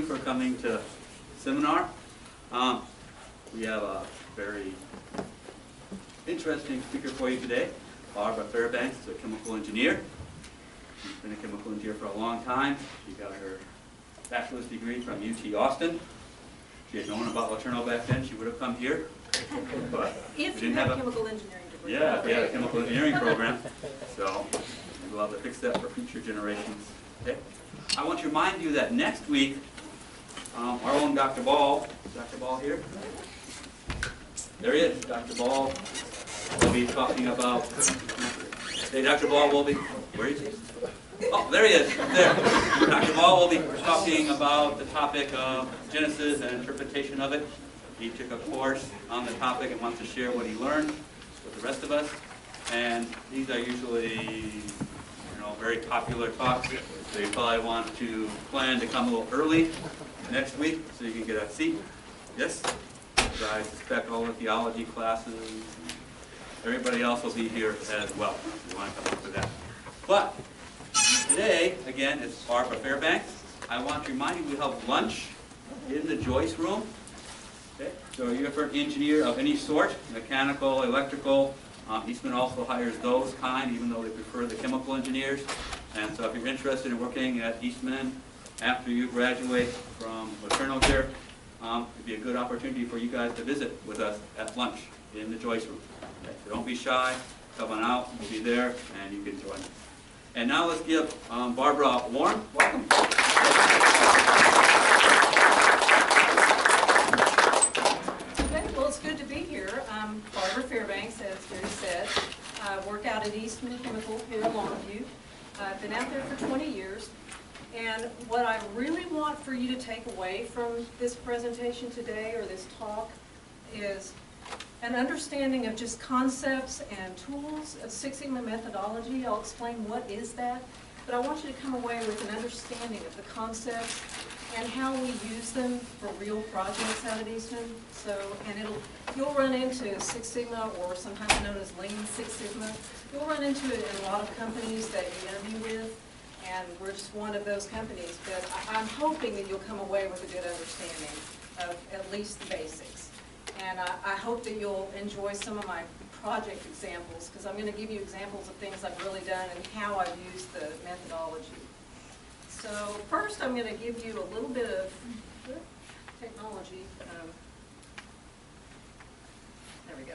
for coming to seminar. We have a very interesting speaker for you today. Barbara Fairbanks is a chemical engineer. She's been a chemical engineer for a long time. She got her bachelor's degree from UT Austin. If she had known about LeTourneau back then, she would have come here. But if you had a chemical engineering degree. Yeah, if you had a chemical engineering program. So we'll have to fix that for future generations. Okay? I want to remind you that next week, our own Dr. Ball here? There he is. Dr. Ball will be talking about, hey, Dr. Ball will be, where is he? Oh, there he is, there. Dr. Ball will be talking about the topic of Genesis and interpretation of it. He took a course on the topic and wants to share what he learned with the rest of us. And these are usually, very popular talks. So you probably want to plan to come a little early next week so you can get a seat. Yes? So I suspect all the theology classes, everybody else will be here as well if you want to come up for that. But today, again, it's Barbara Fairbanks. I want to remind you we have lunch in the Joyce room. Okay? So you're an engineer of any sort, mechanical, electrical. Eastman also hires those kind, even though they prefer the chemical engineers. And so if you're interested in working at Eastman after you graduate from LeTourneau here, it'd be a good opportunity for you guys to visit with us at lunch in the Joyce room. Okay? So don't be shy, come on out, we'll be there, and you can join us. And now let's give Barbara a warm welcome. It's good to be here. I'm Barbara Fairbanks, as Jerry said. I work out at Eastman Chemical here in Longview. I've been out there for 20 years. And what I really want for you to take away from this presentation today, or this talk, is an understanding of just concepts and tools of Six Sigma methodology. I'll explain what is that. But I want you to come away with an understanding of the concepts and how we use them for real projects out at Eastman. And you'll run into Six Sigma, or sometimes known as Lean Six Sigma. You'll run into it in a lot of companies that you interview with, and we're just one of those companies. But I'm hoping that you'll come away with a good understanding of at least the basics. And I hope that you'll enjoy some of my project examples, because I'm going to give you examples of things I've really done and how I've used the methodology. So first I'm going to give you a little bit of technology. There we go.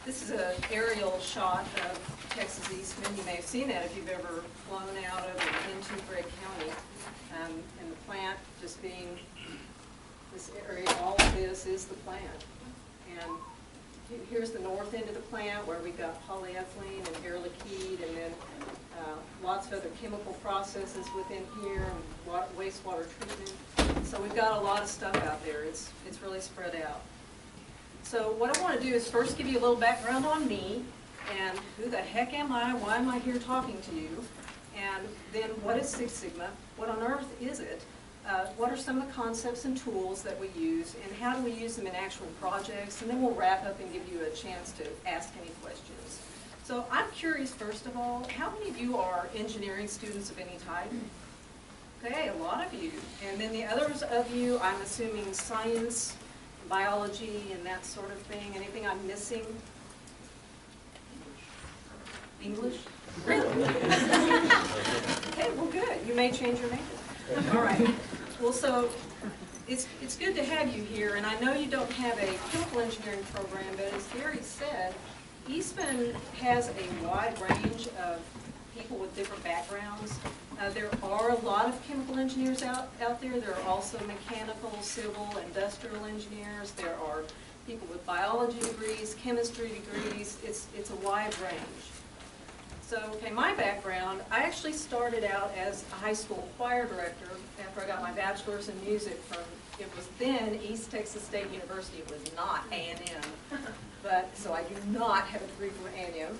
This is an aerial shot of Texas Eastman. You may have seen that if you've ever flown out of and into Gregg County. And the plant just being this area, all of this is the plant. And here's the north end of the plant where we've got polyethylene and air liquide, and then lots of other chemical processes within here, and wastewater treatment. So we've got a lot of stuff out there. It's really spread out. So what I want to do is first give you a little background on me, and who the heck am I? Why am I here talking to you? And then what is Six Sigma? What on earth is it? What are some of the concepts and tools that we use, and how do we use them in actual projects? And then we'll wrap up and give you a chance to ask any questions. So I'm curious, first of all, how many of you are engineering students of any type? Okay, a lot of you. And then the others of you, I'm assuming science, biology, and that sort of thing. Anything I'm missing? English? Really? Okay, well good. You may change your major. All right. Well, so it's good to have you here, and I know you don't have a chemical engineering program, but as Gary said, Eastman has a wide range of people with different backgrounds. There are a lot of chemical engineers out there. There are also mechanical, civil, industrial engineers. There are people with biology degrees, chemistry degrees. It's a wide range. So, okay, my background, I actually started out as a high school choir director after I got my bachelor's in music from, it was then East Texas State University. It was not A&M, but, so I do not have a degree from A&M.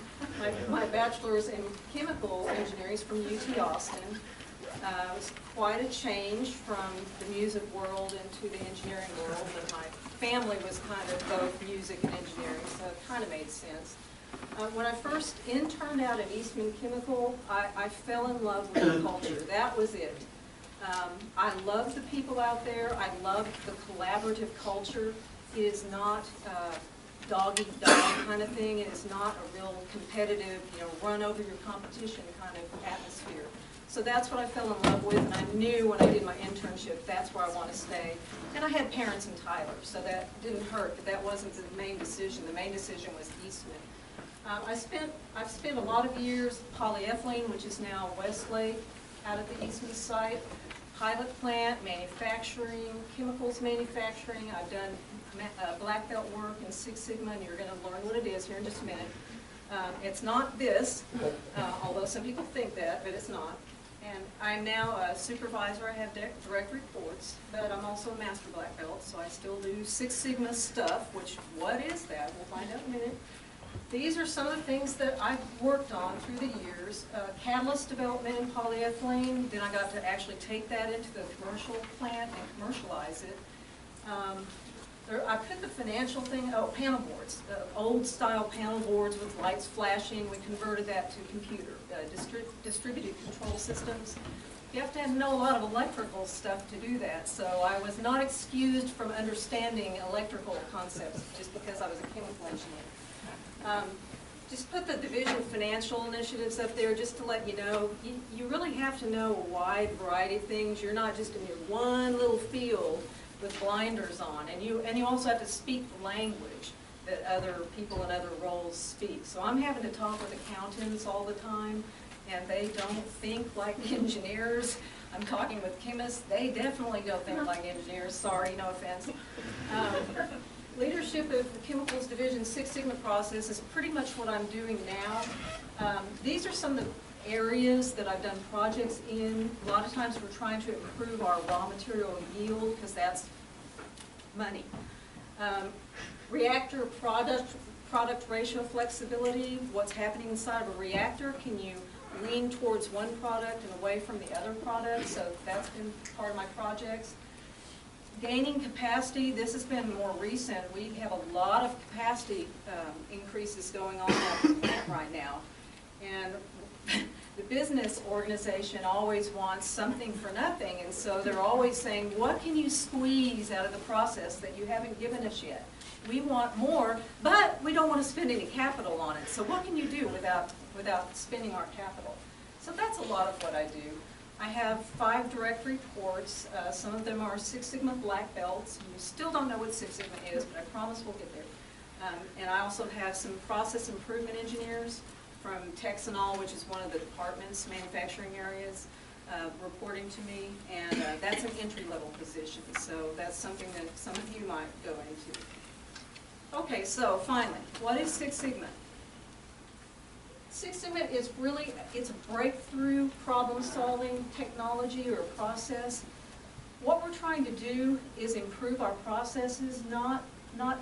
My bachelor's in chemical engineering is from UT Austin. It was quite a change from the music world into the engineering world, and my family was kind of both music and engineering, so it kind of made sense. When I first interned out at Eastman Chemical, I fell in love with the culture. That was it. I love the people out there. I love the collaborative culture. It is not dog-eat-dog kind of thing. It is not a real competitive, run over your competition kind of atmosphere. So that's what I fell in love with, and I knew when I did my internship that's where I want to stay. And I had parents in Tyler, so that didn't hurt, but that wasn't the main decision. The main decision was Eastman. I've spent a lot of years polyethylene, which is now Westlake, out at the Eastman site, pilot plant, manufacturing, chemicals manufacturing. I've done black belt work in Six Sigma, and you're going to learn what it is here in just a minute. It's not this, although some people think that, but it's not. And I'm now a supervisor. I have direct reports, but I'm also a master black belt, so I still do Six Sigma stuff, which, what is that? We'll find out in a minute. These are some of the things that I've worked on through the years. Catalyst development in polyethylene, then I got to actually take that into the commercial plant and commercialize it. I put the financial thing, panel boards, old style panel boards with lights flashing. We converted that to computer, distributed control systems. You have to know a lot of electrical stuff to do that, so I was not excused from understanding electrical concepts just because I was a chemical engineer. Just put the division financial initiatives up there just to let you know, you really have to know a wide variety of things. You're not just in your one little field with blinders on, and you also have to speak the language that other people in other roles speak. So I'm having to talk with accountants all the time, and they don't think like engineers. I'm talking with chemists. They definitely don't think like engineers. Sorry, no offense. Leadership of the Chemicals Division Six Sigma process is pretty much what I'm doing now. These are some of the areas that I've done projects in. A lot of times we're trying to improve our raw material yield because that's money. Reactor product ratio flexibility, what's happening inside of a reactor. Can you lean towards one product and away from the other product? So that's been part of my projects. Gaining capacity, this has been more recent. We have a lot of capacity increases going on at the plant right now. And the business organization always wants something for nothing, and so they're always saying, what can you squeeze out of the process that you haven't given us yet? We want more, but we don't want to spend any capital on it. So what can you do without spending our capital? So that's a lot of what I do. I have 5 direct reports. Some of them are Six Sigma black belts. You still don't know what Six Sigma is, but I promise we'll get there. And I also have some process improvement engineers from Texanol, which is one of the department's manufacturing areas, reporting to me. And that's an entry-level position, so that's something that some of you might go into. Okay, so finally, what is Six Sigma? Six Sigma is really, it's a breakthrough problem-solving technology or process. What we're trying to do is improve our processes, not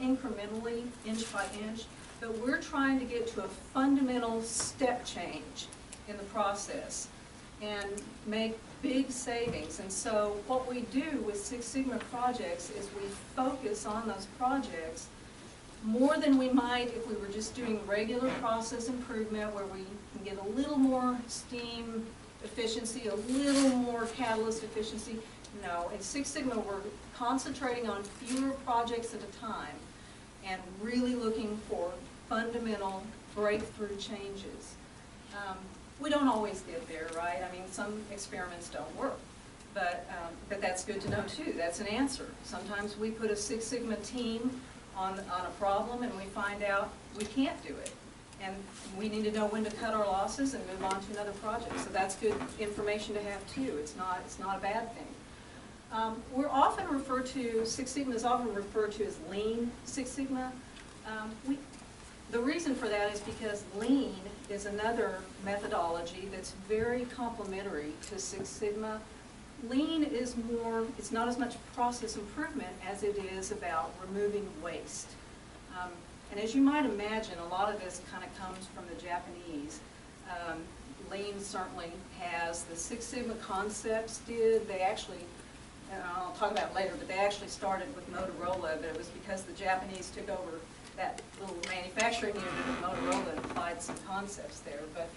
incrementally, inch by inch, but we're trying to get to a fundamental step change in the process and make big savings. And so what we do with Six Sigma projects is we focus on those projects more than we might if we were just doing regular process improvement where we can get a little more steam efficiency, a little more catalyst efficiency. No, in Six Sigma we're concentrating on fewer projects at a time and really looking for fundamental breakthrough changes. We don't always get there, right? I mean, some experiments don't work, but that's good to know too. That's an answer. Sometimes we put a Six Sigma team on a problem and we find out we can't do it. And we need to know when to cut our losses and move on to another project. So that's good information to have too. It's not a bad thing. We're often referred to, Six Sigma is often referred to as Lean Six Sigma. The reason for that is because Lean is another methodology that's very complementary to Six Sigma. Lean is more, it's not as much process improvement as it is about removing waste. And as you might imagine, a lot of this kind of comes from the Japanese. Lean certainly has, the Six Sigma concepts did, they actually, and I'll talk about it later, but they actually started with Motorola, but it was because the Japanese took over that little manufacturing unit of Motorola and applied some concepts there. But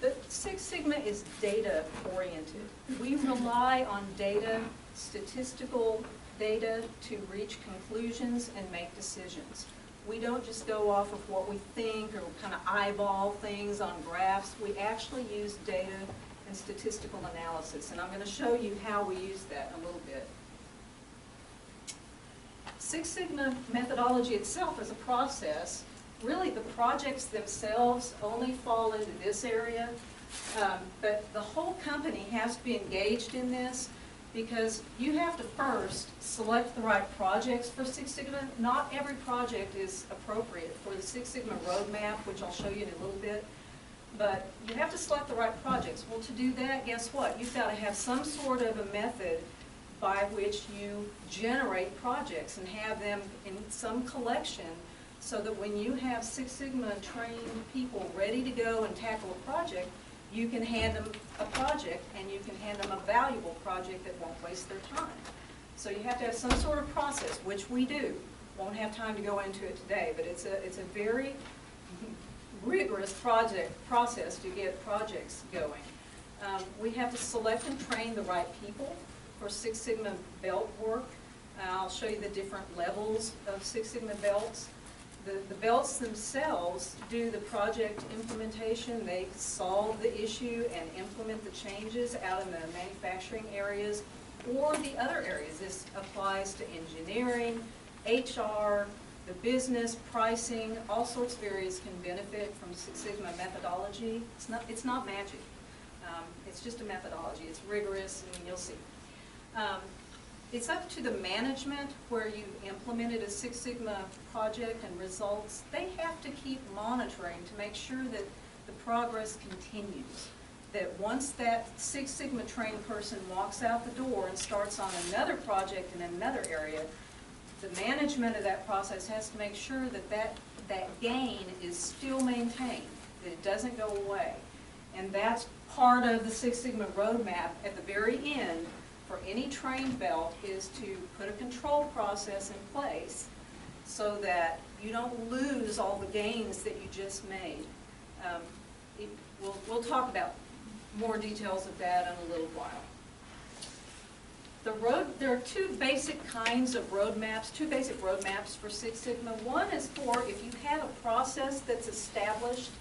The Six Sigma is data oriented. We rely on data, statistical data, to reach conclusions and make decisions. We don't just go off of what we think or kind of eyeball things on graphs. We actually use data and statistical analysis, and I'm going to show you how we use that in a little bit. Six Sigma methodology itself is a process. Really, the projects themselves only fall into this area, but the whole company has to be engaged in this, because you have to first select the right projects for Six Sigma. Not every project is appropriate for the Six Sigma roadmap, which I'll show you in a little bit, but you have to select the right projects. Well, to do that, guess what? You've got to have some sort of a method by which you generate projects and have them in some collection, so that when you have Six Sigma trained people ready to go and tackle a project, you can hand them a project, and you can hand them a valuable project that won't waste their time. So you have to have some sort of process, which we do. Won't have time to go into it today, but it's a very rigorous process to get projects going. We have to select and train the right people for Six Sigma belt work. I'll show you the different levels of Six Sigma belts. The belts themselves do the project implementation. They solve the issue and implement the changes out in the manufacturing areas or the other areas. This applies to engineering, HR, the business, pricing, all sorts of areas can benefit from Six Sigma methodology. It's not magic. It's just a methodology. It's rigorous, and you'll see. It's up to the management where you've implemented a Six Sigma project and results. They have to keep monitoring to make sure that the progress continues. That once that Six Sigma trained person walks out the door and starts on another project in another area, the management of that process has to make sure that that gain is still maintained, that it doesn't go away. And that's part of the Six Sigma roadmap at the very end. For any trained belt, is to put a control process in place so that you don't lose all the gains that you just made. We'll talk about more details of that in a little while. There are two basic kinds of roadmaps, two basic roadmaps for Six Sigma. One is for if you have a process that's established,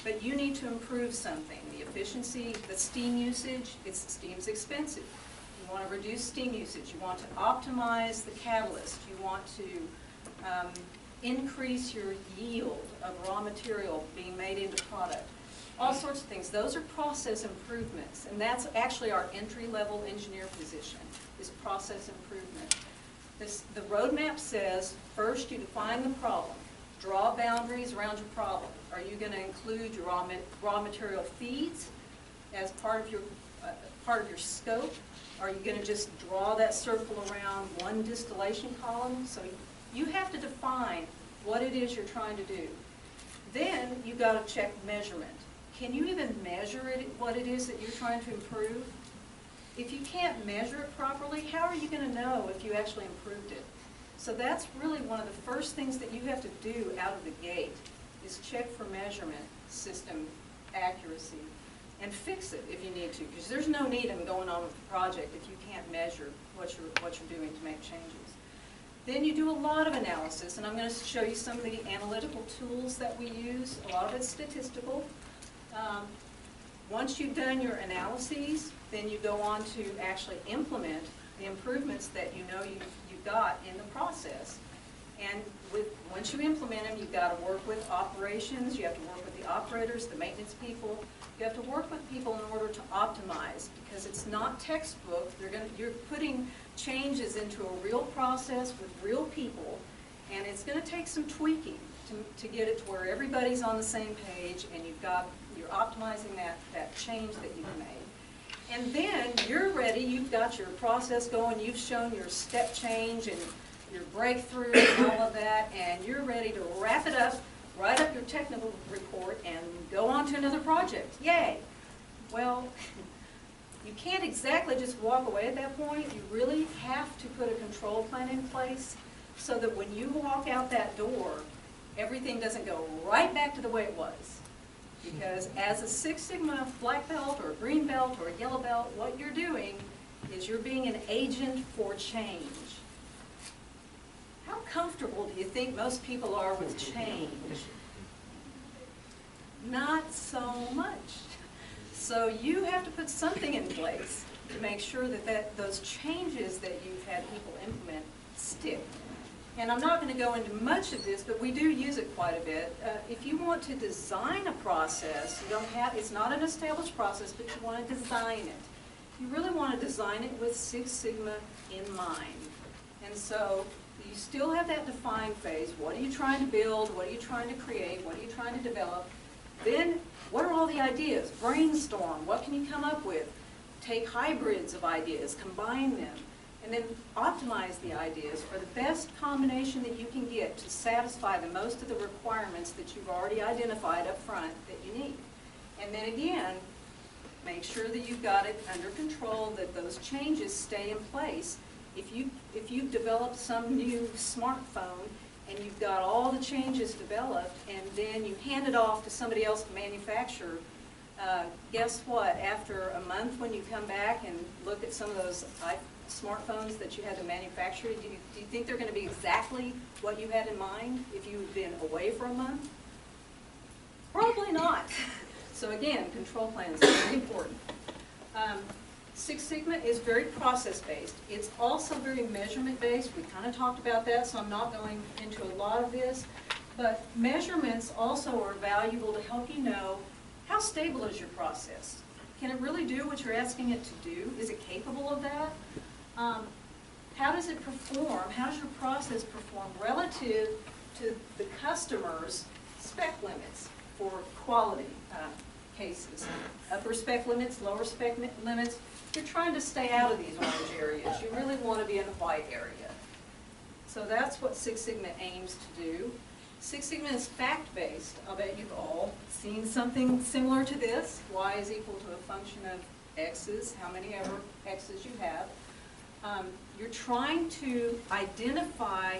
but you need to improve something, the efficiency, the steam usage. Steam's expensive. You want to reduce steam usage. You want to optimize the catalyst. You want to increase your yield of raw material being made into product. All sorts of things. Those are process improvements, and that's actually our entry-level engineer position, is process improvement. The roadmap says, first you define the problem. Draw boundaries around your problem. Are you going to include your raw material feeds as part of your scope? Are you going to just draw that circle around one distillation column? So you have to define what it is you're trying to do. Then you've got to check measurement. Can you even measure what it is that you're trying to improve? If you can't measure it properly, how are you going to know if you actually improved it? So that's really one of the first things that you have to do out of the gate, is check for measurement system accuracy. And fix it if you need to, because there's no need in going on with the project if you can't measure what you're doing to make changes. Then you do a lot of analysis, and I'm going to show you some of the analytical tools that we use. A lot of it's statistical. Once you've done your analyses, then you go on to actually implement the improvements that you know you've got in the process. And once you implement them, you've got to work with operations, you have to work with the operators, the maintenance people. You have to work with people in order to optimize, because it's not textbook. You're putting changes into a real process with real people, and it's going to take some tweaking to get it to where everybody's on the same page, and you're optimizing that change that you've made. And then you're ready, you've got your process going, you've shown your step change and your breakthrough and all of that, and you're ready to wrap it up, write up your technical report, and go on to another project. Yay! Well, you can't exactly just walk away at that point. You really have to put a control plan in place so that when you walk out that door, everything doesn't go right back to the way it was. Because as a Six Sigma black belt or green belt or yellow belt, what you're doing is you're being an agent for change. How comfortable do you think most people are with change? Not so much. So you have to put something in place to make sure that those changes that you've had people implement stick. And I'm not going to go into much of this, but we do use it quite a bit. If you want to design a process, you don't have, it's not an established process, but you want to design it. You really want to design it with Six Sigma in mind. And so you still have that define phase. What are you trying to build? What are you trying to create? What are you trying to develop? Then, what are all the ideas? Brainstorm. What can you come up with? Take hybrids of ideas, combine them, and then optimize the ideas for the best combination that you can get to satisfy the most of the requirements that you've already identified up front that you need. And then again, make sure that you've got it under control, that those changes stay in place. If you've developed some new smartphone and you've got all the changes developed and then you hand it off to somebody else to manufacture, guess what? After a month when you come back and look at some of those smartphones that you had to manufacture, do you think they're going to be exactly what you had in mind if you had been away for a month? Probably not. So again, control plans are very important. Six Sigma is very process-based. It's also very measurement-based. We kind of talked about that, so I'm not going into a lot of this. But measurements also are valuable to help you know how stable is your process. Can it really do what you're asking it to do? Is it capable of that? How does it perform? How does your process perform relative to the customer's spec limits for quality cases? Upper spec limits, lower spec limits. You're trying to stay out of these orange areas. You really want to be in the white area. So that's what Six Sigma aims to do. Six Sigma is fact-based. I'll bet you've all seen something similar to this. Y is equal to a function of x's, how many ever x's you have. You're trying to identify,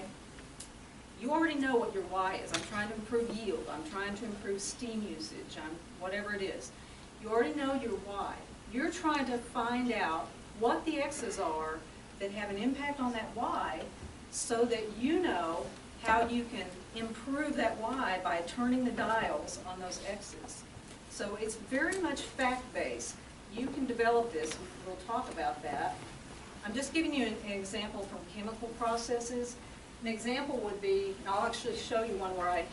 you already know what your Y is. I'm trying to improve yield. I'm trying to improve steam usage. Whatever it is. You already know your Y. You're trying to find out what the x's are that have an impact on that Y so that you know how you can improve that Y by turning the dials on those x's. So it's very much fact-based. You can develop this. We'll talk about that. I'm just giving you an example from chemical processes. An example would be, and I'll actually show you one where I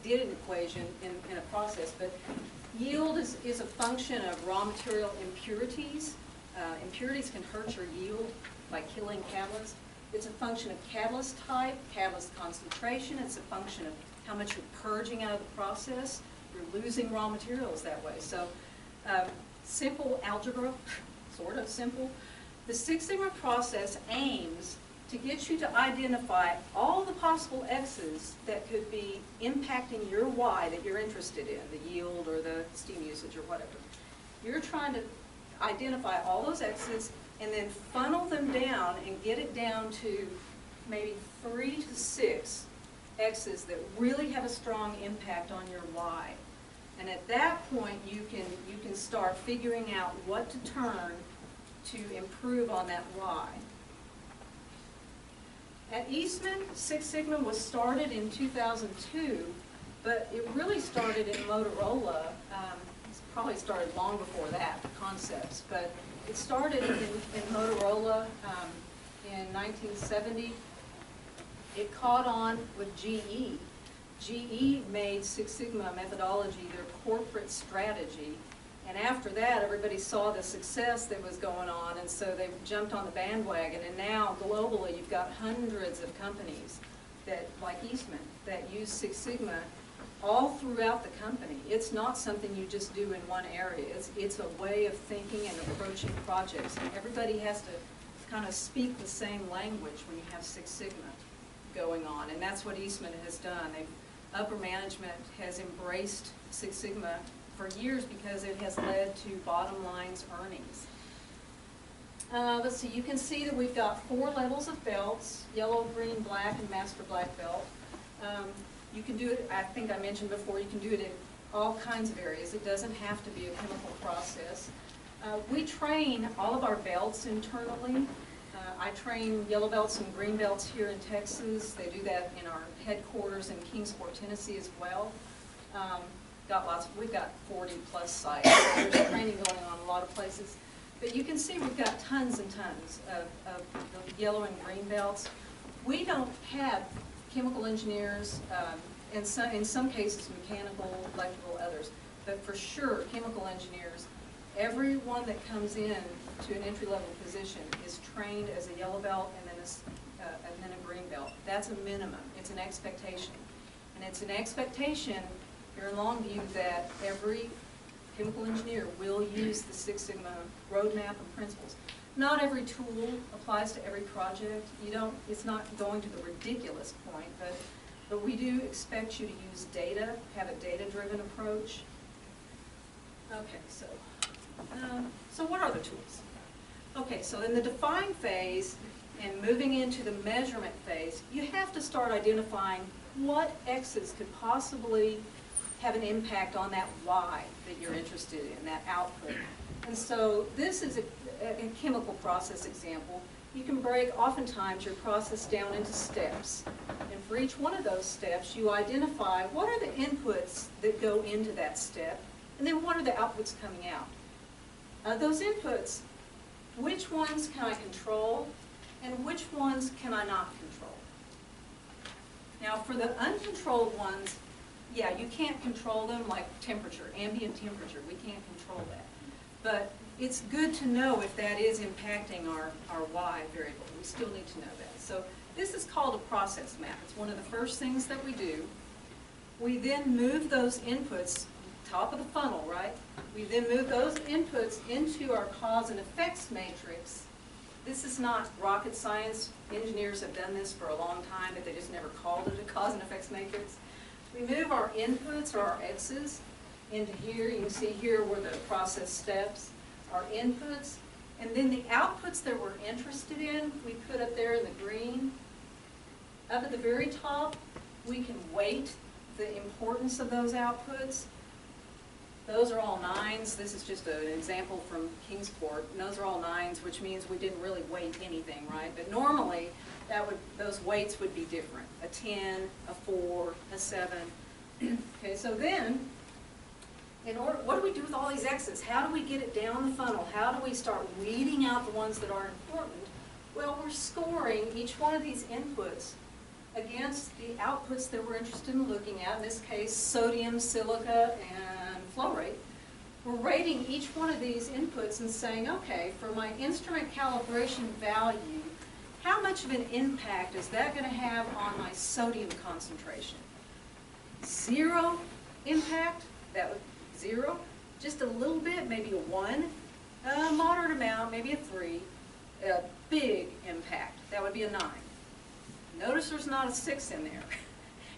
did an equation in a process, but yield is a function of raw material impurities. Impurities can hurt your yield by killing catalyst. It's a function of catalyst type, catalyst concentration. It's a function of how much you're purging out of the process. You're losing raw materials that way. So simple algebra, sort of simple. The Six Sigma process aims to get you to identify all the possible X's that could be impacting your Y that you're interested in, the yield or the steam usage or whatever. You're trying to identify all those X's and then funnel them down and get it down to maybe 3 to 6 X's that really have a strong impact on your Y. And at that point, you can start figuring out what to turn to improve on that Y. At Eastman, Six Sigma was started in 2002, but it really started in Motorola. It's probably started long before that, the concepts, but it started in Motorola in 1970. It caught on with GE. GE made Six Sigma methodology their corporate strategy. And after that, everybody saw the success that was going on, and so they jumped on the bandwagon. And now, globally, you've got hundreds of companies that, like Eastman, that use Six Sigma all throughout the company. It's not something you just do in one area. It's a way of thinking and approaching projects. And everybody has to kind of speak the same language when you have Six Sigma going on. And that's what Eastman has done. Upper management has embraced Six Sigma for years because it has led to bottom lines earnings. Let's see, you can see that we've got 4 levels of belts, yellow, green, black, and master black belt. You can do it, I think I mentioned before, you can do it all kinds of areas. It doesn't have to be a chemical process. We train all of our belts internally. I train yellow belts and green belts here in Texas. They do that in our headquarters in Kingsport, Tennessee as well. We've got 40 plus sites. So there's training going on in a lot of places. But you can see we've got tons and tons of the yellow and green belts. We don't have chemical engineers, in some cases mechanical, electrical, others, but for sure chemical engineers. Everyone that comes in to an entry-level position is trained as a yellow belt and then a green belt. That's a minimum. It's an expectation. And it's an expectation here in Longview that every chemical engineer will use the Six Sigma roadmap and principles. Not every tool applies to every project. It's not going to the ridiculous point, but we do expect you to use data, have a data-driven approach. Okay, so what are the tools? Okay, so in the define phase and moving into the measurement phase, you have to start identifying what X's could possibly have an impact on that Y that you're interested in, that output. And so this is a chemical process example. You can break, oftentimes, your process down into steps. And for each one of those steps, you identify what are the inputs that go into that step, and then what are the outputs coming out. Those inputs, which ones can I control, and which ones can I not control? Now, for the uncontrolled ones, yeah, you can't control them, like temperature, ambient temperature. We can't control that. But it's good to know if that is impacting our Y variable. We still need to know that. So this is called a process map. It's one of the first things that we do. We then move those inputs, top of the funnel, right? We then move those inputs into our cause and effects matrix. This is not rocket science. Engineers have done this for a long time, but they just never called it a cause and effects matrix. We move our inputs, or our X's, into here. You can see here were the process steps, our inputs, and then the outputs that we're interested in, we put up there in the green. Up at the very top, we can weight the importance of those outputs. Those are all 9s. This is just an example from Kingsport. And those are all 9s, which means we didn't really weight anything, right? But normally, those weights would be different. A 10, a 4, a 7. Okay, so then, what do we do with all these X's? How do we get it down the funnel? How do we start weeding out the ones that are important? Well, we're scoring each one of these inputs against the outputs that we're interested in looking at. In this case, sodium, silica, and flow rate. We're rating each one of these inputs and saying, okay, for my instrument calibration value, how much of an impact is that going to have on my sodium concentration? 0 impact, that would 0. Just a little bit, maybe a 1. A moderate amount, maybe a 3. A big impact, that would be a 9. Notice there's not a 6 in there.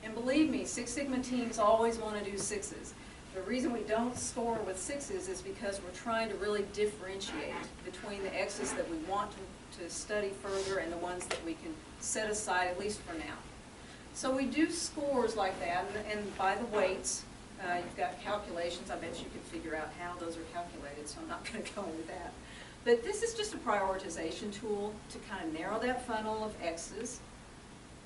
And believe me, Six Sigma teams always want to do 6s. The reason we don't score with 6s is because we're trying to really differentiate between the X's that we want to study further and the ones that we can set aside, at least for now. So we do scores like that, and by the weights, you've got calculations. I bet you can figure out how those are calculated, so I'm not going to go into that. But this is just a prioritization tool to kind of narrow that funnel of X's.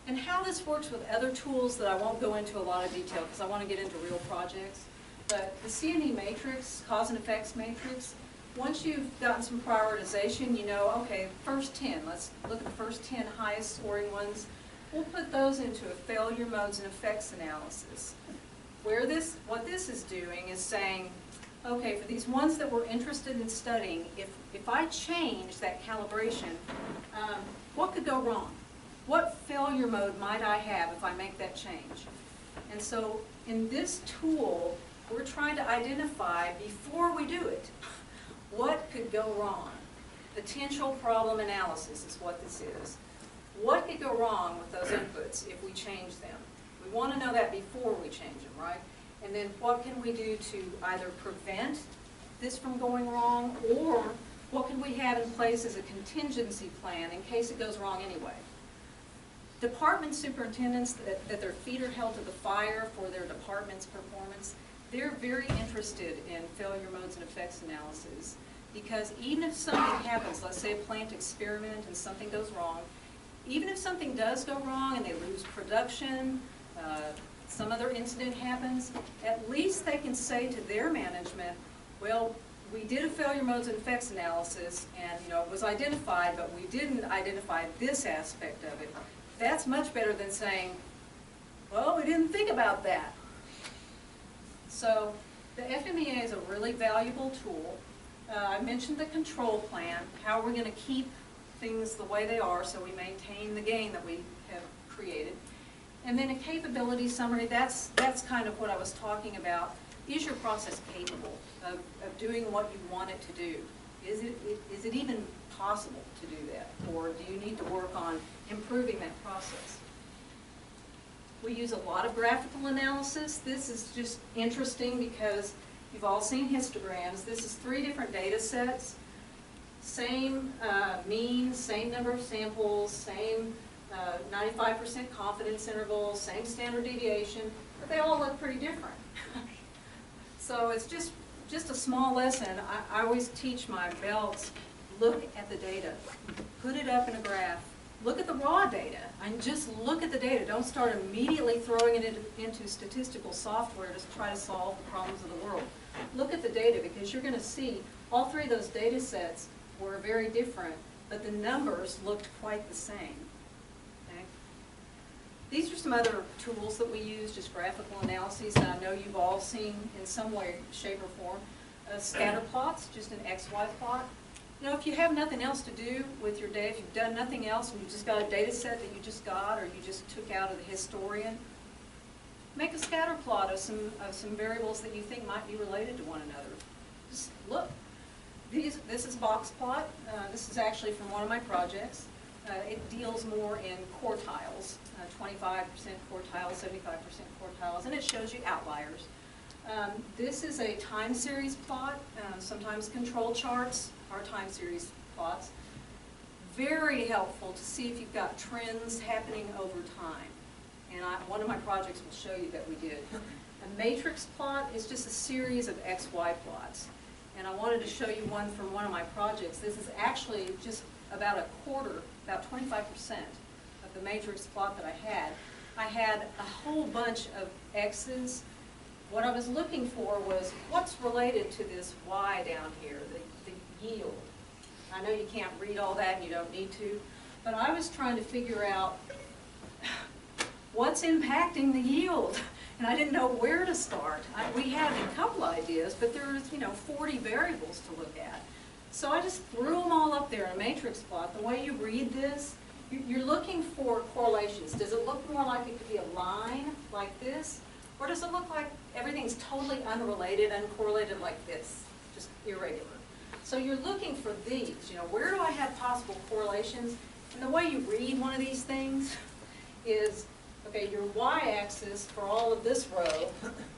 And how this works with other tools that I won't go into a lot of detail because I want to get into real projects. But the C&E matrix, cause and effects matrix, once you've gotten some prioritization, you know, okay, first 10, let's look at the first 10 highest scoring ones. We'll put those into a failure modes and effects analysis. What this is doing is saying, okay, for these ones that we're interested in studying, if I change that calibration, what could go wrong? What failure mode might I have if I make that change? And so in this tool, we're trying to identify, before we do it, what could go wrong. Potential problem analysis is what this is. What could go wrong with those inputs if we change them? We want to know that before we change them, right? And then what can we do to either prevent this from going wrong, or what can we have in place as a contingency plan in case it goes wrong anyway? Department superintendents, that their feet are held to the fire for their department's performance, they're very interested in failure modes and effects analysis, because even if something happens, let's say a plant experiment and something goes wrong, even if something does go wrong and they lose production, some other incident happens, at least they can say to their management, well, we did a failure modes and effects analysis, and it was identified, but we didn't identify this aspect of it. That's much better than saying, well, we didn't think about that. So the FMEA is a really valuable tool. I mentioned the control plan, how we're going to keep things the way they are so we maintain the gain that we have created. And then a capability summary, that's kind of what I was talking about. Is your process capable of doing what you want it to do? Is it even possible to do that? Or do you need to work on improving that process? We use a lot of graphical analysis. This is just interesting because you've all seen histograms. This is 3 different data sets. Same mean, same number of samples, same 95% confidence intervals, same standard deviation, but they all look pretty different. So it's just a small lesson. I always teach my belts, look at the data, put it up in a graph, look at the raw data, and just look at the data. Don't start immediately throwing it into statistical software to try to solve the problems of the world. Look at the data, because you're going to see all 3 of those data sets were very different, but the numbers looked quite the same. Okay? These are some other tools that we use, just graphical analyses that I know you've all seen in some way, shape, or form. Scatter plots, just an XY plot. If you have nothing else to do with your day, if you've done nothing else and you just got a data set that you just got or you just took out of the historian, make a scatter plot of some variables that you think might be related to one another. Just look. This is box plot. This is actually from one of my projects. It deals more in quartiles, 25% quartiles, 75% quartiles, and it shows you outliers. This is a time series plot. Sometimes control charts are time series plots. Very helpful to see if you've got trends happening over time. And one of my projects will show you that we did. A matrix plot is just a series of XY plots. And I wanted to show you one from one of my projects. This is actually just about a quarter, about 25% of the matrix plot that I had. I had a whole bunch of X's. What I was looking for was what's related to this Y down here, the yield. I know you can't read all that and you don't need to, but I was trying to figure out what's impacting the yield. And I didn't know where to start. We had a couple ideas, but there was 40 variables to look at. So I just threw them all up there in a matrix plot. The way you read this, you're looking for correlations. Does it look more like it could be a line like this? Or does it look like everything's totally unrelated, uncorrelated like this, just irregular? So you're looking for these. Where do I have possible correlations? And the way you read one of these things is, okay, your y-axis for all of this row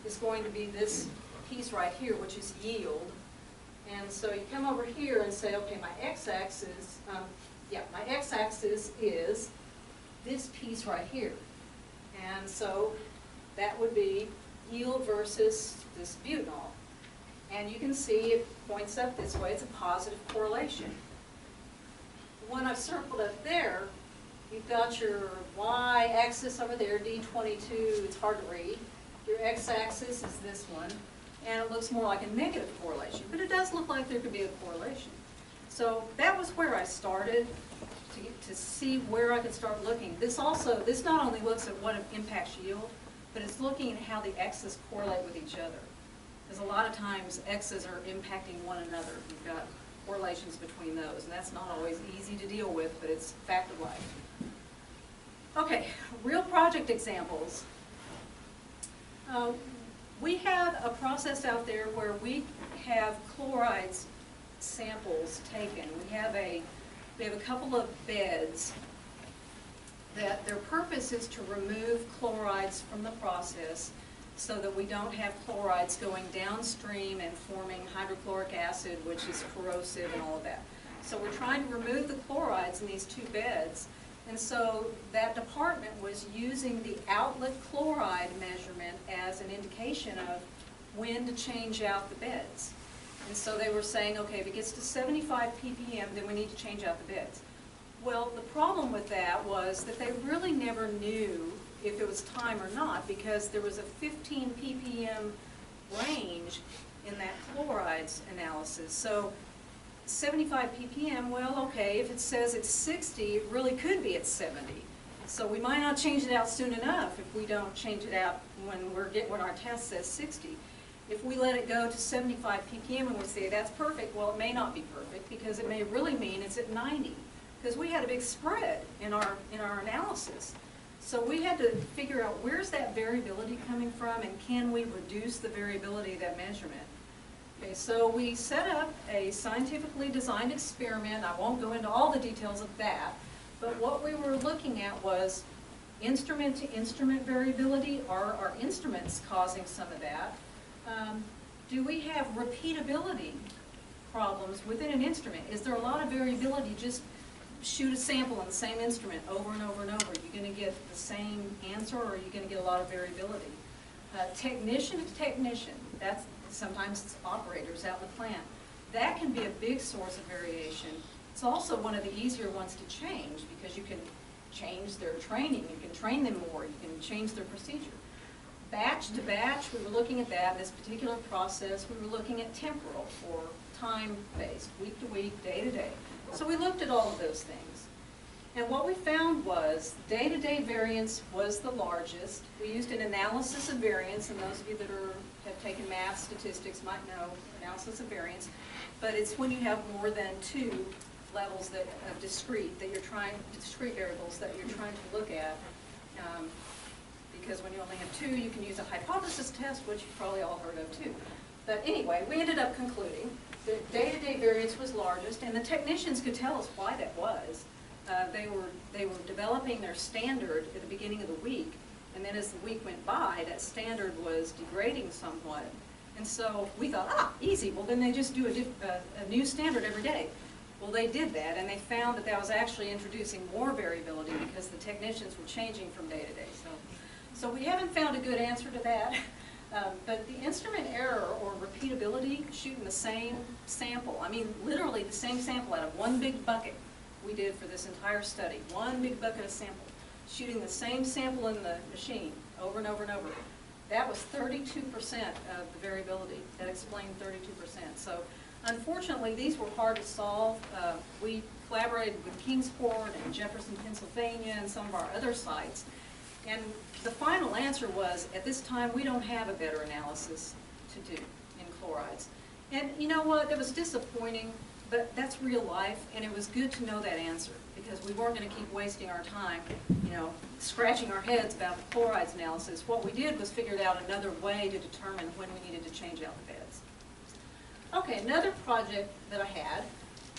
is going to be this piece right here, which is yield. And so you come over here and say, okay, my x-axis, my x-axis is this piece right here. And so that would be yield versus this butanol. And you can see it points up this way. It's a positive correlation. The one I've circled up there, you've got your y-axis over there, D22, it's hard to read. Your x-axis is this one, and it looks more like a negative correlation, but it does look like there could be a correlation. So that was where I started to see where I could start looking. This not only looks at what impacts yield, but it's looking at how the x's correlate with each other. Because a lot of times x's are impacting one another. You've got correlations between those, and that's not always easy to deal with, but it's fact of life. Okay, real project examples. We have a process out there where we have chlorides samples taken. We have a couple of beds that their purpose is to remove chlorides from the process so that we don't have chlorides going downstream and forming hydrochloric acid, which is corrosive and all of that. So we're trying to remove the chlorides in these 2 beds. And so that department was using the outlet chloride measurement as an indication of when to change out the beds. And so they were saying, okay, if it gets to 75 ppm, then we need to change out the beds. Well, the problem with that was that they really never knew if it was time or not, because there was a 15 ppm range in that chlorides analysis. So 75 ppm, well, okay, if it says it's 60, it really could be at 70. So we might not change it out soon enough if we don't change it out when our test says 60. If we let it go to 75 ppm and we say that's perfect, well, it may not be perfect, because it may really mean it's at 90. Because we had a big spread in our analysis. So we had to figure out where's that variability coming from, and can we reduce the variability of that measurement. Okay, so we set up a scientifically designed experiment. I won't go into all the details of that, but what we were looking at was instrument to instrument variability. Are our instruments causing some of that? Do we have repeatability problems within an instrument? Is there a lot of variability? Just shoot a sample in the same instrument over and over and over. Are you going to get the same answer, or are you going to get a lot of variability? Technician to technician, that's sometimes it's operators out in the plant. That can be a big source of variation. It's also one of the easier ones to change, because you can change their training, you can train them more, you can change their procedure. Batch to batch, we were looking at that in this particular process. We were looking at temporal, or time-based, week to week, day to day. So we looked at all of those things. And what we found was day-to-day variance was the largest. We used an analysis of variance, and those of you that have taken math, statistics might know analysis of variance. But it's when you have more than two levels of discrete variables that you're trying to look at. Because when you only have two, you can use a hypothesis test, which you've probably all heard of too. But anyway, we ended up concluding that day-to-day variance was largest, and the technicians could tell us why that was. They were developing their standard at the beginning of the week, and then as the week went by, that standard was degrading somewhat. And so we thought, easy, well then they just do a new standard every day. Well, they did that, and they found that that was actually introducing more variability, because the technicians were changing from day to day. So we haven't found a good answer to that. But the instrument error, or repeatability, shooting the same sample, I mean literally the same sample out of one big bucket we did for this entire study, one big bucket of sample, shooting the same sample in the machine over and over and over. That was 32% of the variability. That explained 32%. So unfortunately, these were hard to solve. We collaborated with Kingsport and Jefferson, Pennsylvania, and some of our other sites. And the final answer was, at this time, we don't have a better analysis to do in chlorides. And you know what? It was disappointing, but that's real life, and it was good to know that answer, because we weren't going to keep wasting our time, scratching our heads about the chlorides analysis. What we did was figured out another way to determine when we needed to change out the beds. Okay, another project that I had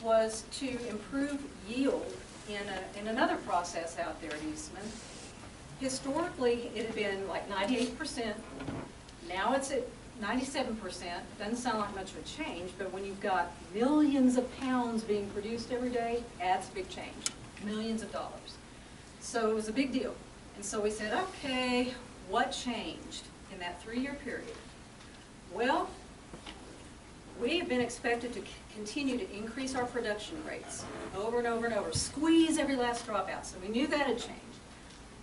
was to improve yield in another process out there at Eastman. Historically, it had been like 98%. Now it's at 97%. Doesn't sound like much of a change, but when you've got millions of pounds being produced every day, that's a big change. Millions of dollars. So it was a big deal. And so we said, okay, what changed in that 3-year period? Well, we have been expected to continue to increase our production rates over and over and over, squeeze every last drop out. So we knew that had changed.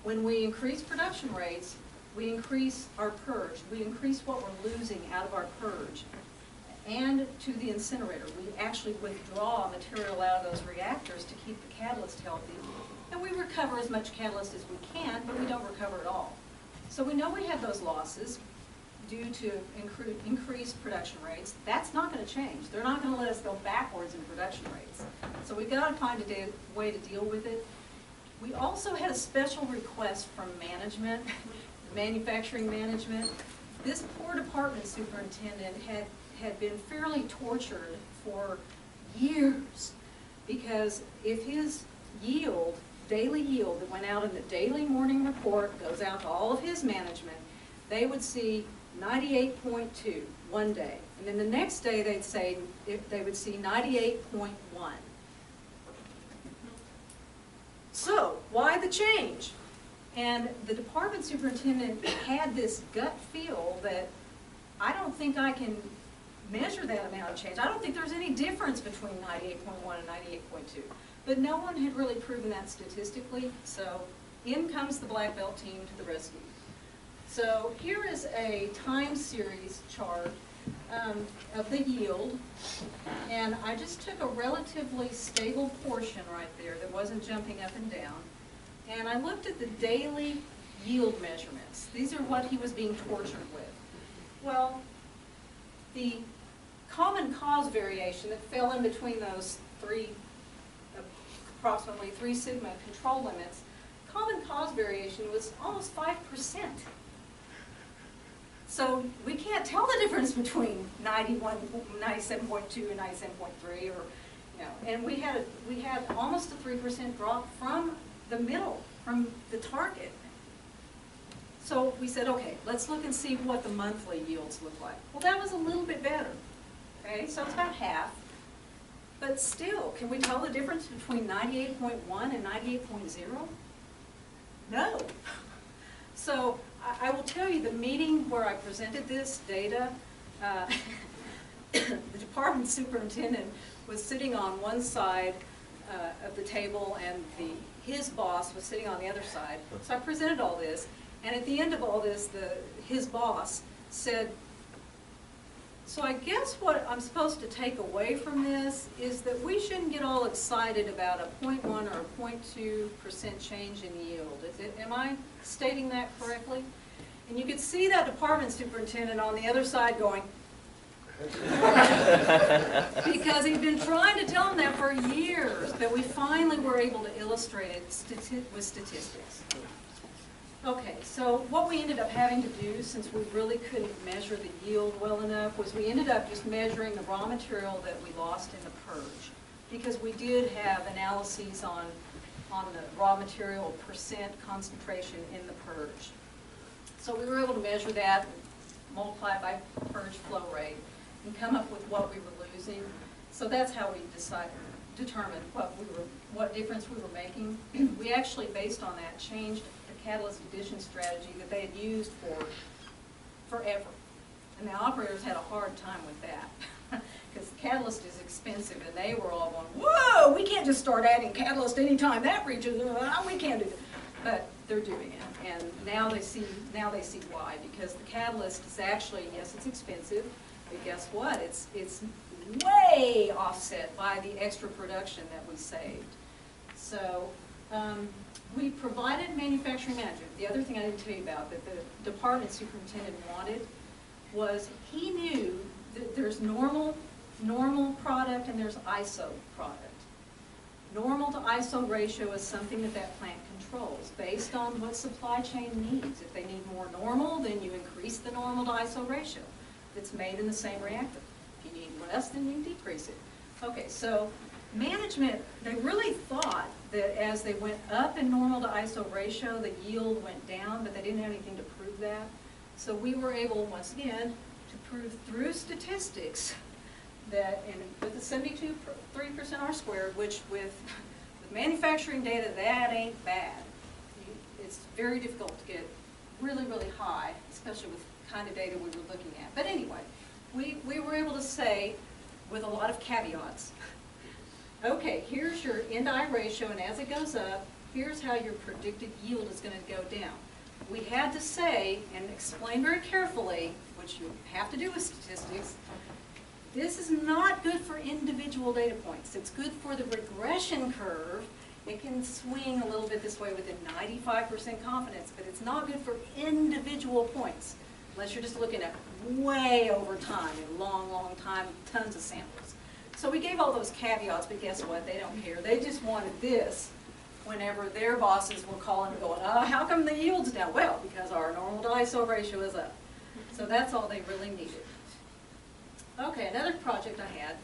When we increase production rates, we increase our purge. We increase what we're losing out of our purge. And to the incinerator, we actually withdraw material out of those reactors to keep the catalyst healthy. And we recover as much catalyst as we can, but we don't recover it all. So we know we have those losses due to increased production rates. That's not going to change. They're not going to let us go backwards in production rates. So we've got to find a way to deal with it. We also had a special request from management, manufacturing management. This poor department superintendent had been fairly tortured for years, because if his yield, daily yield that went out in the daily morning report goes out to all of his management, they would see 98.2 one day. And then the next day they would see 98.1. So, why the change? And the department superintendent had this gut feel that I don't think I can measure that amount of change. I don't think there's any difference between 98.1 and 98.2. But no one had really proven that statistically, so in comes the black belt team to the rescue. So here is a time series chart of the yield, and I just took a relatively stable portion right there that wasn't jumping up and down, and I looked at the daily yield measurements. These are what he was being tortured with. Well, the common cause variation that fell in between those approximately 3 sigma control limits, common cause variation was almost 5%. So we can't tell the difference between 97.2 and 97.3, or, you know, and we had almost a 3% drop from the middle, from the target. So we said, okay, let's look and see what the monthly yields look like. Well, that was a little bit better. Okay, so it's about half. But still, can we tell the difference between 98.1 and 98.0? No. So I will tell you, the meeting where I presented this data, the department superintendent was sitting on one side of the table, and his boss was sitting on the other side. So I presented all this, and at the end of all this, his boss said, so I guess what I'm supposed to take away from this is that we shouldn't get all excited about a 0.1 or a 0.2% change in yield. Am I stating that correctly? And you could see that department superintendent on the other side going, because he'd been trying to tell them that for years, but we finally were able to illustrate it with statistics. Okay, so what we ended up having to do, since we really couldn't measure the yield well enough, was we ended up just measuring the raw material that we lost in the purge, because we did have analyses on the raw material percent concentration in the purge. So we were able to measure that, multiply it by purge flow rate, and come up with what we were losing. So that's how we determined what difference we were making. We actually, based on that, changed the catalyst addition strategy that they had used for forever. And the operators had a hard time with that because catalyst is expensive, and they were all going, whoa, we can't just start adding catalyst anytime that reaches, we can't do it. But they're doing it, and now they see why, because the catalyst is actually, yes, it's expensive, but guess what? It's way offset by the extra production that we saved. So we provided manufacturing management. The other thing I didn't tell you about that the department superintendent wanted was he knew that there's normal product and there's ISO product. Normal to ISO ratio is something that plant controls based on what supply chain needs. If they need more normal, then you increase the normal to ISO ratio that's made in the same reactor. If you need less, then you decrease it. Okay, so management, they really thought that as they went up in normal to ISO ratio, the yield went down, but they didn't have anything to prove that. So we were able, once again, to prove through statistics that with the 72.3% R squared, which with manufacturing data, that ain't bad. It's very difficult to get really, really high, especially with the kind of data we were looking at. But anyway, we were able to say, with a lot of caveats, okay, here's your end-I ratio, and as it goes up, here's how your predicted yield is going to go down. We had to say, and explain very carefully, which you have to do with statistics, this is not good for individual data points. It's good for the regression curve. It can swing a little bit this way within 95% confidence, but it's not good for individual points, unless you're just looking at way over time, in long, long time, tons of samples. So we gave all those caveats, but guess what? They don't care. They just wanted this whenever their bosses were calling and going, how come the yield's down? Well, because our normal to ISO ratio is up. So that's all they really needed. Okay, another project I had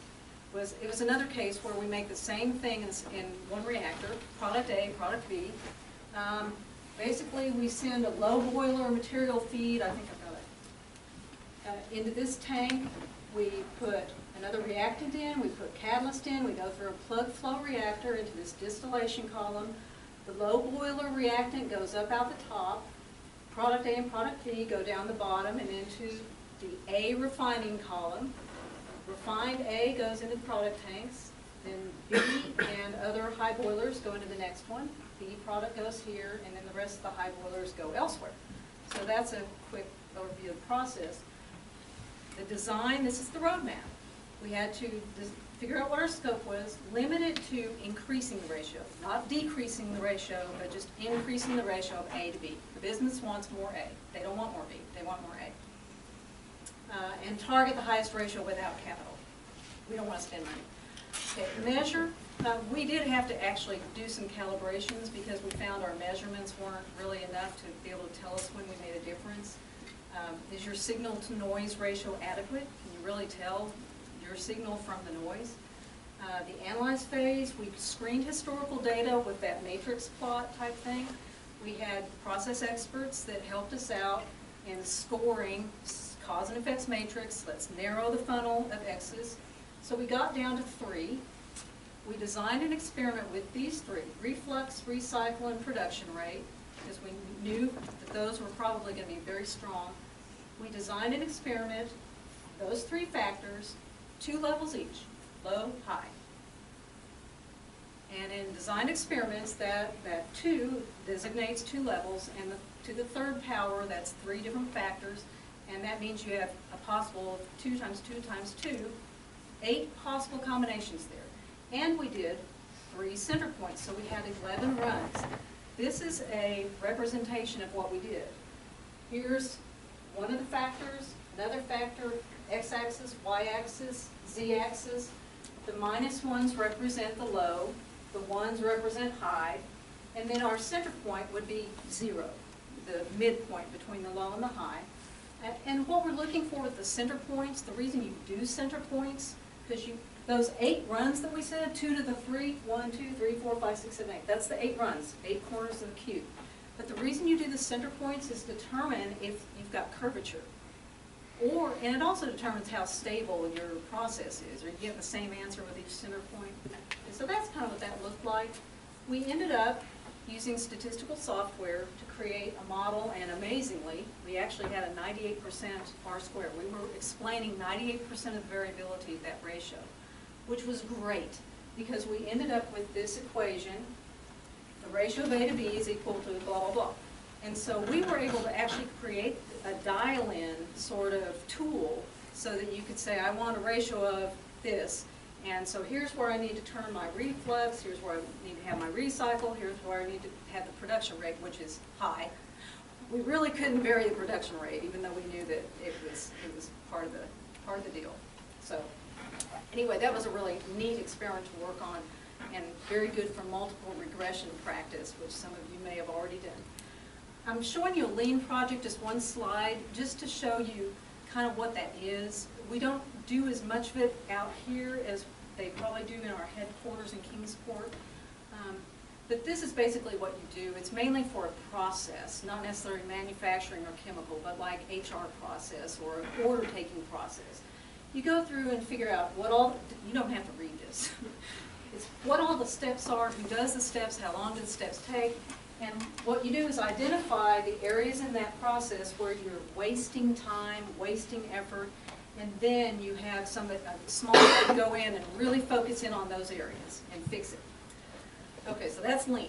was, it was another case where we make the same thing in one reactor, product A, product B. Basically, we send a low boiler material feed, I think I've got it, into this tank. We put another reactant in, we put catalyst in, we go through a plug flow reactor into this distillation column. The low boiler reactant goes up out the top. Product A and product B go down the bottom and into the A refining column. Refined A goes into the product tanks, then B and other high boilers go into the next one. B product goes here, and then the rest of the high boilers go elsewhere. So that's a quick overview of the process. The design, this is the roadmap. We had to figure out what our scope was, limit it to increasing the ratio, not decreasing the ratio, but just increasing the ratio of A to B. The business wants more A. They don't want more B. They want more A. And target the highest ratio without capital. We don't want to spend money. Okay, measure. We did have to actually do some calibrations because we found our measurements weren't really enough to be able to tell us when we made a difference. Is your signal to noise ratio adequate? Can you really tell your signal from the noise? The analyze phase, we screened historical data with that matrix plot type thing. We had process experts that helped us out in scoring cause and effects matrix. Let's narrow the funnel of X's. So we got down to 3. We designed an experiment with these 3, reflux, recycle, and production rate, because we knew that those were probably going to be very strong. We designed an experiment, those 3 factors, 2 levels each, low, high. And in designed experiments, that 2 designates 2 levels, and to the 3rd power, that's 3 different factors, and that means you have a possible 2 times 2 times 2, 8 possible combinations there. And we did 3 center points, so we had 11 runs. This is a representation of what we did. Here's one of the factors, another factor, x-axis, y-axis, z-axis. The minus ones represent the low, the ones represent high, and then our center point would be 0, the midpoint between the low and the high. And what we're looking for with the center points, the reason you do center points, because those 8 runs that we said, 2 to the 3, 1, 2, 3, 4, 5, 6, 7, 8. That's the 8 runs, 8 corners of the cube. But the reason you do the center points is determine if you've got curvature. And it also determines how stable your process is. Are you getting the same answer with each center point? And so that's kind of what that looked like. We ended up using statistical software to create a model, and amazingly, we actually had a 98% R-squared. We were explaining 98% of the variability of that ratio, which was great because we ended up with this equation. The ratio of A to B is equal to blah, blah, blah. And so we were able to actually create a dial-in sort of tool so that you could say, I want a ratio of this. And so here's where I need to turn my reflux, here's where I need to have my recycle, here's where I need to have the production rate, which is high. We really couldn't vary the production rate, even though we knew that it was part of the deal. So anyway, that was a really neat experiment to work on, and very good for multiple regression practice, which some of you may have already done. I'm showing you a lean project, just one slide, just to show you kind of what that is. We don't do as much of it out here as they probably do in our headquarters in Kingsport. But this is basically what you do. It's mainly for a process, not necessarily manufacturing or chemical, but like HR process or an order-taking process. You go through and figure out what all, you don't have to read this. It's what all the steps are, who does the steps, how long do the steps take, and what you do is identify the areas in that process where you're wasting time, wasting effort, and then you have a small group go in and really focus in on those areas and fix it. Okay, so that's lean.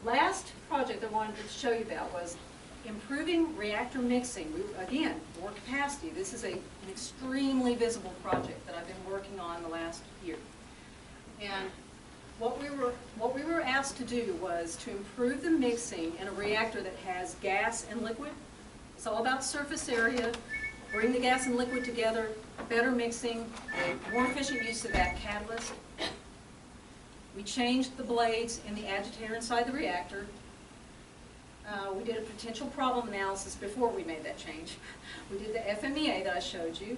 Last project I wanted to show you about was improving reactor mixing. Again, more capacity. This is an extremely visible project that I've been working on the last year. And what we were asked to do was to improve the mixing in a reactor that has gas and liquid. It's all about surface area, bring the gas and liquid together, better mixing, a more efficient use of that catalyst. We changed the blades in the agitator inside the reactor. We did a potential problem analysis before we made that change. We did the FMEA that I showed you.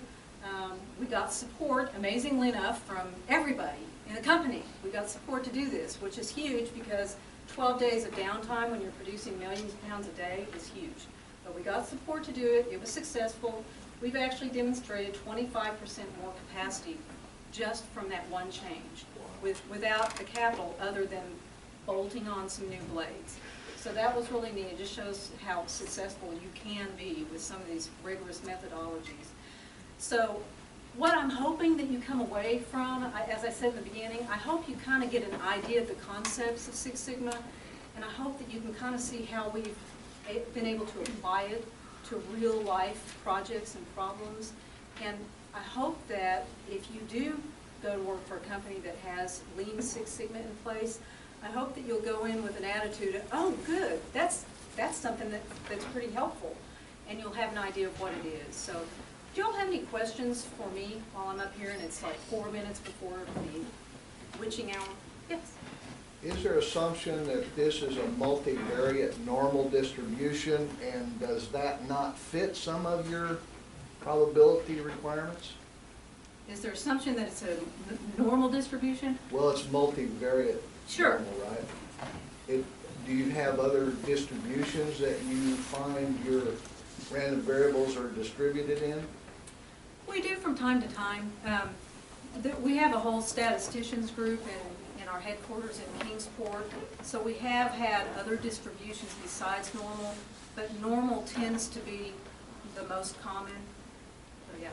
We got support, amazingly enough, from everybody in the company. We got support to do this, which is huge because 12 days of downtime when you're producing millions of pounds a day is huge. But we got support to do it. It was successful. We've actually demonstrated 25% more capacity just from that one change, without the capital other than bolting on some new blades. So that was really neat. It just shows how successful you can be with some of these rigorous methodologies. So what I'm hoping that you come away from, as I said in the beginning, I hope you kind of get an idea of the concepts of Six Sigma, and I hope that you can kind of see how we've been able to apply it to real life projects and problems. And I hope that if you do go to work for a company that has Lean Six Sigma in place, I hope that you'll go in with an attitude of, oh, good, that's something that's pretty helpful, and you'll have an idea of what it is. So, do you all have any questions for me while I'm up here and it's like 4 minutes before the witching hour? Yes? Is there assumption that this is a multivariate normal distribution, and does that not fit some of your probability requirements? Is there assumption that it's a normal distribution? Well, it's multivariate Sure. normal, right? Do you have other distributions that you find your random variables are distributed in? We do from time to time. We have a whole statisticians group in our headquarters in Kingsport, so we have had other distributions besides normal, but normal tends to be the most common. So yeah.